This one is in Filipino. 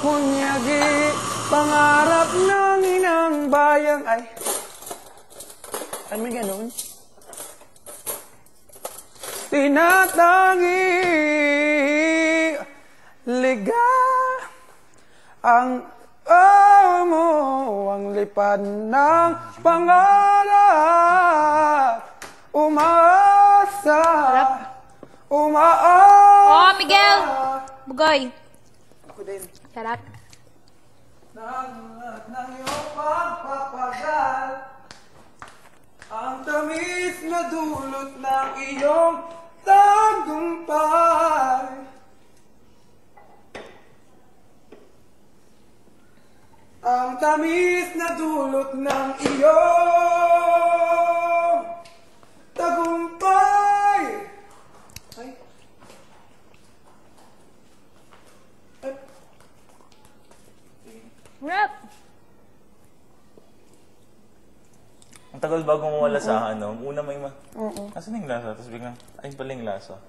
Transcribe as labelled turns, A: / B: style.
A: Kunyagi, pangarap ng inang bayang. Ay, may ganun? Tinatangi, liga, ang mo, ang lipad ng pangarap, umaasa, umaasa.
B: Oh, Miguel! Bugoy!
A: Ako din.
B: Sarap.
A: Ng iyong pagpapagal, ang tamis na dulot ng iyong tagumpay. Ang tamis na dulot ng iyong tagumpay. Ay.
B: Rap!
C: Ang tagal bago mawala sa ano. Una may Asan yung lasa? Tapos biglang, ayun pala yung lasa.